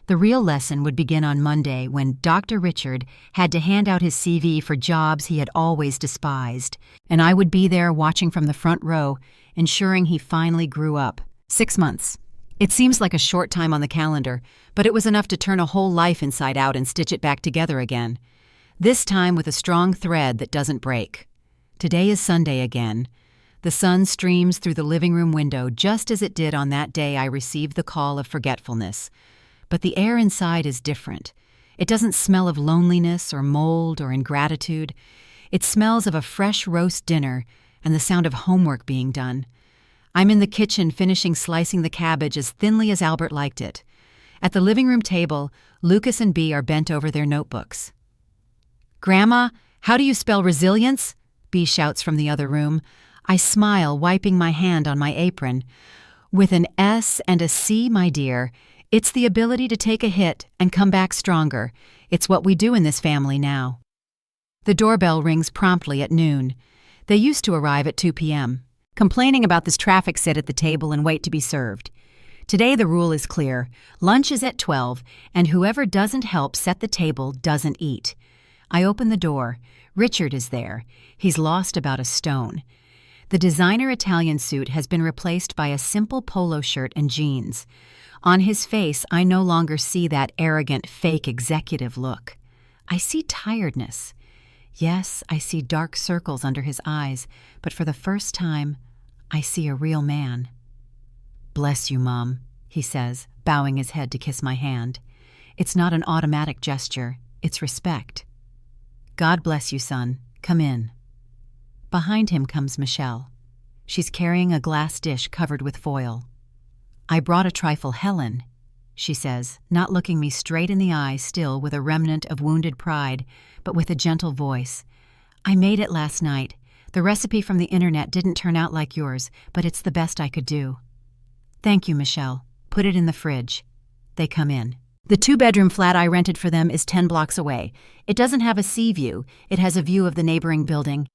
The real lesson would begin on Monday when Dr. Richard had to hand out his CV for jobs he had always despised, and I would be there watching from the front row, ensuring he finally grew up. 6 months. It seems like a short time on the calendar, but it was enough to turn a whole life inside out and stitch it back together again. this time with a strong thread that doesn't break. Today is Sunday again. The sun streams through the living room window just as it did on that day I received the call of forgetfulness. But the air inside is different. It doesn't smell of loneliness or mold or ingratitude. It smells of a fresh roast dinner and the sound of homework being done. I'm in the kitchen finishing slicing the cabbage as thinly as Albert liked it. At the living room table, Lucas and Bea are bent over their notebooks. "Grandma, how do you spell resilience?" Bea shouts from the other room. I smile, wiping my hand on my apron. "With an S and a C, my dear. It's the ability to take a hit and come back stronger. It's what we do in this family now." The doorbell rings promptly at noon. They used to arrive at 2 p.m., complaining about this traffic sit at the table and wait to be served. Today the rule is clear. Lunch is at 12, and whoever doesn't help set the table doesn't eat. I open the door. Richard is there. He's lost about a stone. The designer Italian suit has been replaced by a simple polo shirt and jeans. On his face, I no longer see that arrogant, fake executive look. I see tiredness. Yes, I see dark circles under his eyes, but for the first time, I see a real man. "Bless you, Mom," he says, bowing his head to kiss my hand. It's not an automatic gesture, it's respect. "God bless you, son. Come in." Behind him comes Michelle. She's carrying a glass dish covered with foil. "I brought a trifle, Helen," she says, not looking me straight in the eye, still with a remnant of wounded pride, but with a gentle voice. "I made it last night. The recipe from the internet didn't turn out like yours, but it's the best I could do." "Thank you, Michelle. Put it in the fridge." They come in. The 2-bedroom flat I rented for them is 10 blocks away. It doesn't have a sea view. It has a view of the neighboring building.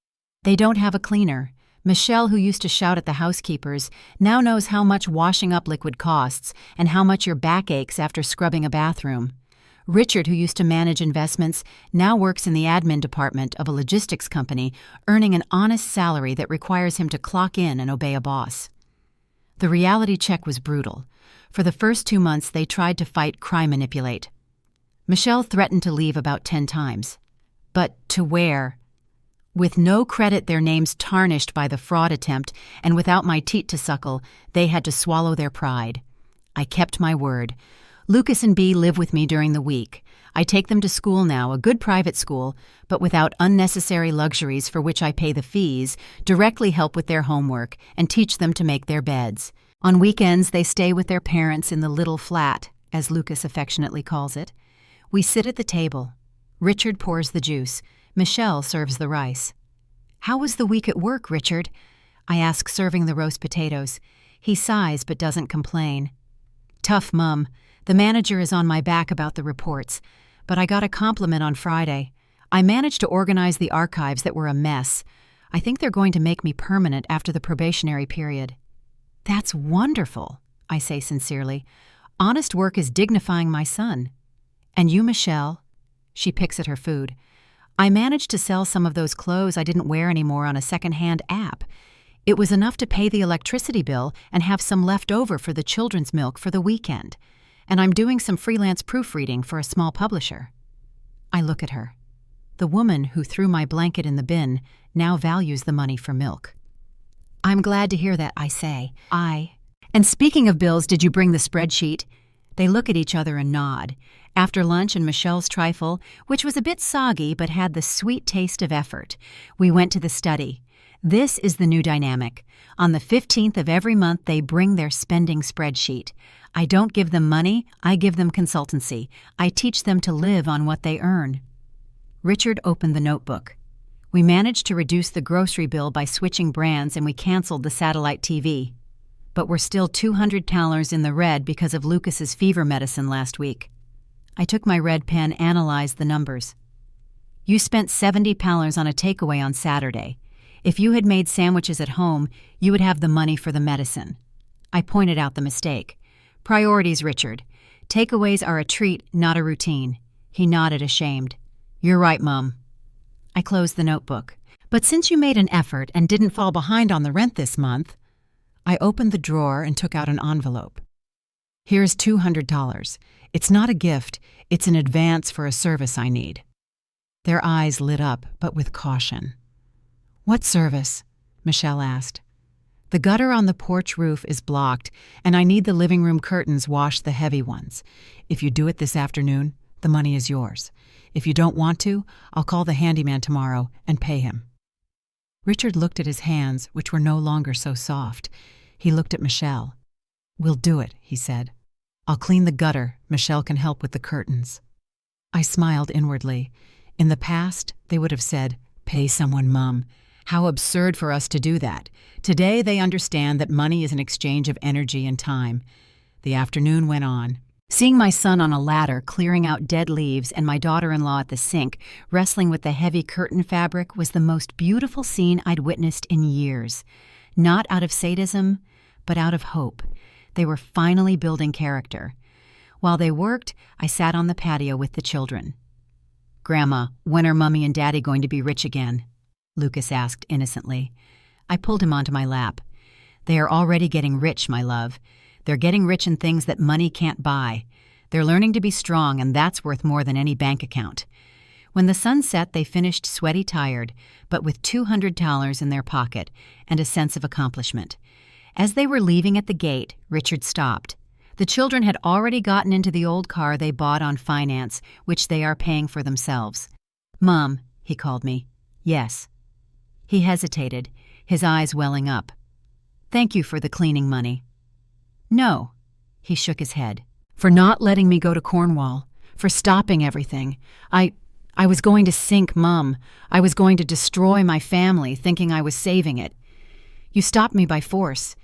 They don't have a cleaner. Michelle, who used to shout at the housekeepers, now knows how much washing up liquid costs and how much your back aches after scrubbing a bathroom. Richard, who used to manage investments, now works in the admin department of a logistics company, earning an honest salary that requires him to clock in and obey a boss. The reality check was brutal. For the first 2 months, they tried to fight crime manipulate. Michelle threatened to leave about 10 times. But to where? With no credit, their names tarnished by the fraud attempt, and without my teat to suckle, they had to swallow their pride. I kept my word. Lucas and Bea live with me during the week. I take them to school now, a good private school, but without unnecessary luxuries for which I pay the fees, directly help with their homework, and teach them to make their beds. On weekends, they stay with their parents in the little flat, as Lucas affectionately calls it. We sit at the table. Richard pours the juice. Michelle serves the rice. "How was the week at work, Richard?" I ask, serving the roast potatoes. He sighs but doesn't complain. "Tough, Mum. The manager is on my back about the reports, but I got a compliment on Friday. I managed to organize the archives that were a mess. I think they're going to make me permanent after the probationary period." "That's wonderful," I say sincerely. "Honest work is dignifying my son." "And you, Michelle?" She picks at her food. "I managed to sell some of those clothes I didn't wear anymore on a second-hand app. It was enough to pay the electricity bill and have some left over for the children's milk for the weekend. And I'm doing some freelance proofreading for a small publisher." I look at her. The woman who threw my blanket in the bin now values the money for milk. "I'm glad to hear that," I say. And speaking of bills, did you bring the spreadsheet?" They look at each other and nod. After lunch and Michelle's trifle, which was a bit soggy but had the sweet taste of effort, we went to the study. This is the new dynamic. On the 15th of every month, they bring their spending spreadsheet. I don't give them money, I give them consultancy. I teach them to live on what they earn. Richard opened the notebook. We managed to reduce the grocery bill by switching brands, and we canceled the satellite TV. But we're still $200 in the red because of Lucas's fever medicine last week. I took my red pen, analyzed the numbers. "You spent $70 on a takeaway on Saturday. If you had made sandwiches at home, you would have the money for the medicine." I pointed out the mistake. "Priorities, Richard. Takeaways are a treat, not a routine." He nodded, ashamed. "You're right, Mum." I closed the notebook. "But since you made an effort and didn't fall behind on the rent this month..." I opened the drawer and took out an envelope. "Here's $200. It's not a gift, it's an advance for a service I need." Their eyes lit up, but with caution. "What service?" Michelle asked. "The gutter on the porch roof is blocked, and I need the living room curtains washed, the heavy ones. If you do it this afternoon, the money is yours. If you don't want to, I'll call the handyman tomorrow and pay him." Richard looked at his hands, which were no longer so soft. He looked at Michelle. "We'll do it," he said. "I'll clean the gutter. Michelle can help with the curtains." I smiled inwardly. In the past, they would have said, "Pay someone, Mom. How absurd for us to do that." Today, they understand that money is an exchange of energy and time. The afternoon went on. Seeing my son on a ladder clearing out dead leaves and my daughter-in-law at the sink wrestling with the heavy curtain fabric was the most beautiful scene I'd witnessed in years. Not out of sadism, but out of hope. They were finally building character. While they worked, I sat on the patio with the children. "Grandma, when are Mummy and Daddy going to be rich again?" Lucas asked innocently. I pulled him onto my lap. "They are already getting rich, my love. They're getting rich in things that money can't buy. They're learning to be strong, and that's worth more than any bank account." When the sun set, they finished sweaty tired, but with $200 in their pocket and a sense of accomplishment. As they were leaving at the gate, Richard stopped. The children had already gotten into the old car they bought on finance, which they are paying for themselves. "Mom," he called me. "Yes." He hesitated, his eyes welling up. "Thank you for the cleaning money." "No." He shook his head. "For not letting me go to Cornwall. For stopping everything. I was going to sink Mum. I was going to destroy my family, thinking I was saving it. You stopped me by force.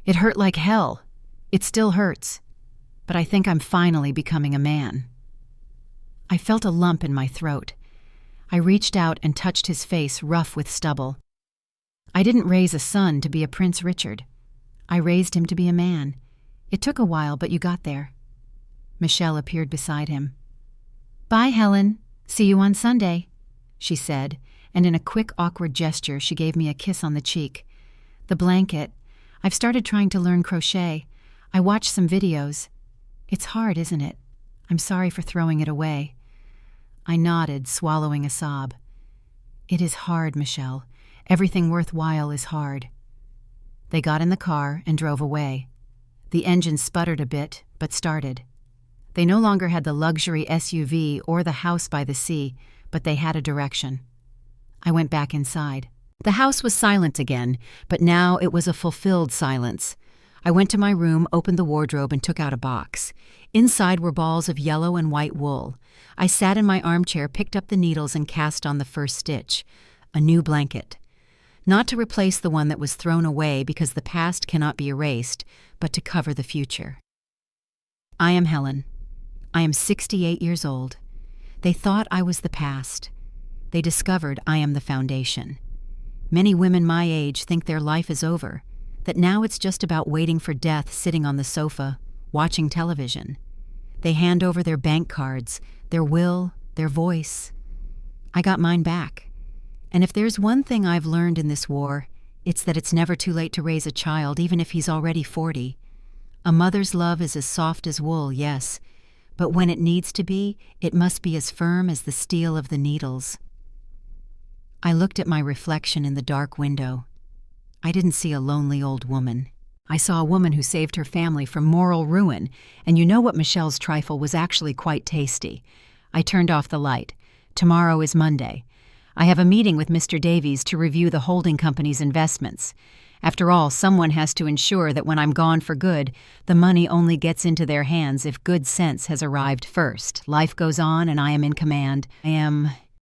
It hurt like hell. It still hurts. But I think I'm finally becoming a man." I felt a lump in my throat. I reached out and touched his face rough with stubble. "I didn't raise a son to be a Prince Richard. I raised him to be a man. It took a while, but you got there." Michelle appeared beside him. "Bye, Helen. See you on Sunday," she said, and in a quick, awkward gesture, she gave me a kiss on the cheek. "The blanket. I've started trying to learn crochet. I watched some videos. It's hard, isn't it? I'm sorry for throwing it away." I nodded, swallowing a sob. "It is hard, Michelle. Everything worthwhile is hard." They got in the car and drove away. The engine sputtered a bit, but started. They no longer had the luxury SUV or the house by the sea, but they had a direction. I went back inside. The house was silent again, but now it was a fulfilled silence. I went to my room, opened the wardrobe, and took out a box. Inside were balls of yellow and white wool. I sat in my armchair, picked up the needles, and cast on the first stitch. A new blanket. Not to replace the one that was thrown away because the past cannot be erased, but to cover the future. I am Helen. I am 68 years old. They thought I was the past. They discovered I am the foundation. Many women my age think their life is over, that now it's just about waiting for death sitting on the sofa, watching television. They hand over their bank cards, their will, their voice. I got mine back. And if there's one thing I've learned in this war, it's that it's never too late to raise a child, even if he's already 40. A mother's love is as soft as wool, yes, but when it needs to be, it must be as firm as the steel of the needles. I looked at my reflection in the dark window. I didn't see a lonely old woman. I saw a woman who saved her family from moral ruin, and you know what, Michelle's trifle was actually quite tasty. I turned off the light. Tomorrow is Monday. I have a meeting with Mr. Davies to review the holding company's investments. After all, someone has to ensure that when I'm gone for good, the money only gets into their hands if good sense has arrived first. Life goes on and I am in command. I am